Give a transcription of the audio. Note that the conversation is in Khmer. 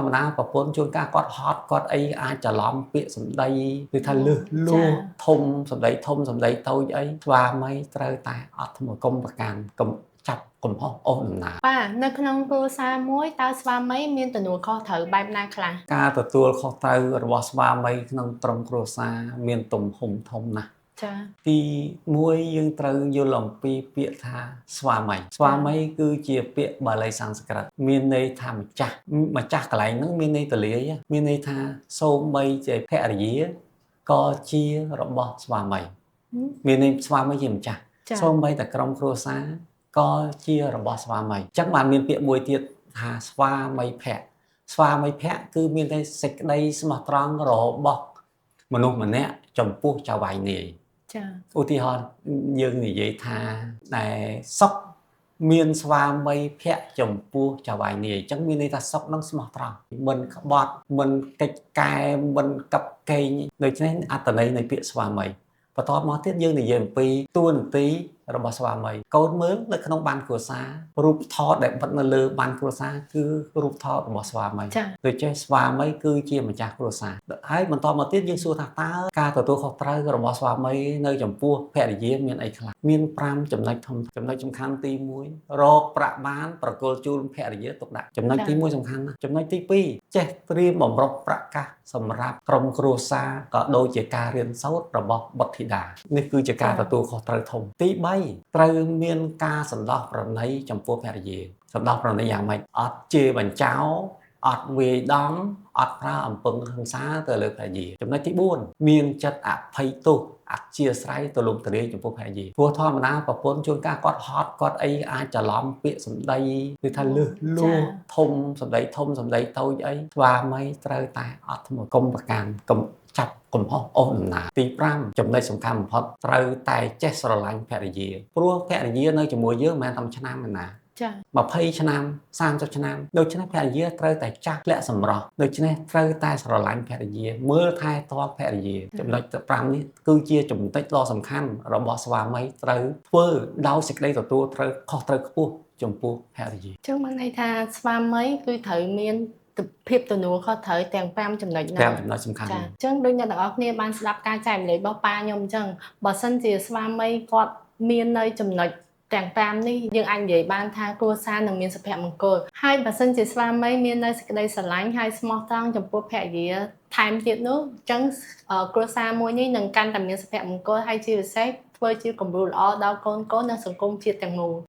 ម្មតាប្រពន្ធជួនកាលគាត់ហត់គាត់អីអាចច្រឡំពាក្យសម្ដីគឺថាលឺលួធំសម្ដីធំសម្ដីតូចអីស្វាមីត្រូវតែអត់ធ្មត់កុំប្រកាន់កុំចាប់កំហុសអូសដំណើរបាទនៅក្នុងគ្រួសារមួយតើស្វាមីមានទំនួលខុសត្រូវបែបណាខ្លះការទទួលខុសត្រូវរបស់ស្វាមីក្នុងក្រុមគ្រួសារមានទំហំធំណាស់ចា៎ទី1យើងត្រូវយល់អំពីពាក្យថាស្វាមីគឺជាពាក្យបាលីសំស្ក្រឹតមានន័យថាម្ចាស់កន្លែងហ្នឹងមានន័យទលាយមានន័យថាសូម្បីជាភរិយាក៏ជារបស់ស្វាមីមានន័យស្វាមីជាម្ចាស់សូម្បីតែក្រុមគ្រួសារក៏ជារបស់ស្វាមីអញ្ចឹងបានមានពាក្យមួយទៀតថាស្វាមីភក្តិគឺមានតែសេចក្តីស្មោះត្រង់របស់មនុស្សម្នាក់ចំពោះចៅហ្វាយនាយចា៎ឧទាហរណ៍យើងនិយាយថាតែសុខមានស្វាមីភក្តិចំពោះចៅហ្វាយនាយអញ្ចឹងមានន័យថាសុខនឹងស្មោះត្រង់មិនក្បត់មិនកិច្ចកែមិនកັບកេងដូច្នេះអត្ថន័យនៃពាក្យស្វាមីបន្ទាប់មកទៀតយើងនិយាយអំពីតួនាទីរបស់ស្វាមីកូនមើលនៅក្នុងបានគ្រួសាររូបថតដែលបិទនៅលើបានគ្រួសារគឺរូបថតរបស់ស្វាមីដូចជាស្វាមីគឺជាម្ចាស់គ្រួសារហើយបន្តមកទៀតយើងសួរថាតើការទទួលខុសត្រូវរបស់ស្វាមីនៅចំពោះភរិយាមានអីខ្លះមាន5ចំណុចធំចំណុចសំខាន់ទី1រកប្រាក់បានប្រគល់ជូនភរិយាទុកដាក់ចំណុចទី1សំខាន់ណាស់ចំណុចទី2ចេះត្រៀមបម្រុងប្រាក់កាសសម្រាប់ក្រុមគ្រួសារក៏ដូចជាការរៀនសូត្ររបស់បុត្រធីតានេះគឺជាការទទួលខុសត្រូវធំទី3ត្រូវមានការសន្តោសប្រណីចំពោះភរិយាសន្តោសប្រណីយ៉ាងម៉េចអត់ជេរបញ្ចោលអត់វាយដំអត់ប្រើអំពើហិង្សាទៅលើភរិយាចំណុចទី4មានចិត្តអភ័យទោសអធ្យាស្រ័យទូលំទូលាយចំពោះភរិយាព្រោះធម្មតាប្រពន្ធជួនកាលគាត់ហត់គាត់អីអាចច្រឡំពាក្យសម្ដីគឺថាលឺលួធំសម្ដីធំសម្ដីតូចអីស្វាមីត្រូវតែអត់ធ្មត់កុំប្រកាន់កុំចាប់កំហុសអូសដំណើរទី5ចំណុចសំខាន់បំផុតត្រូវតែចេះស្រឡាញ់ភរិយាព្រោះភរិយានៅជាមួយយើងមិនមែនតែឆ្នាំទេណាចា20ឆ្នាំ30ឆ្នាំដូច្នេះភរិយាត្រូវតែចាស់លាក់សម្រស់ដូច្នេះត្រូវតែស្រឡាញ់ភរិយាមើលថែទាំភរិយាចំណុច5នេះគឺជាចំណុចដ៏សំខាន់របស់ស្វាមីត្រូវធ្វើដោយសេចក្តីទទួលត្រូវខុសត្រូវខ្ពស់ចំពោះភរិយាចឹងបានន័យថាស្វាមីគឺត្រូវមានភាពទំនួលខុសត្រូវទាំង5ចំណុចហ្នឹង5ចំណុចសំខាន់ចាអញ្ចឹងដូចអ្នកទាំងអស់គ្នាបានស្ដាប់ការចែករំលែករបស់ប៉ាខ្ញុំអញ្ចឹងបើសិនជាស្វាមីគាត់មាននៅចំណុចទាំង5នេះយើងអាចនិយាយបានថាគ្រួសារនឹងមានសុភមង្គលហើយបើសិនជាស្វាមីមាននៅសេចក្តីស្រឡាញ់ហើយស្មោះត្រង់ចំពោះភរិយាថែមទៀតនោះអញ្ចឹងគ្រួសារមួយនេះនឹងកាន់តែមានសុភមង្គលហើយជាពិសេសធ្វើជាគំរូល្អដល់កូនៗនិងសង្គមជាតិទាំងមូល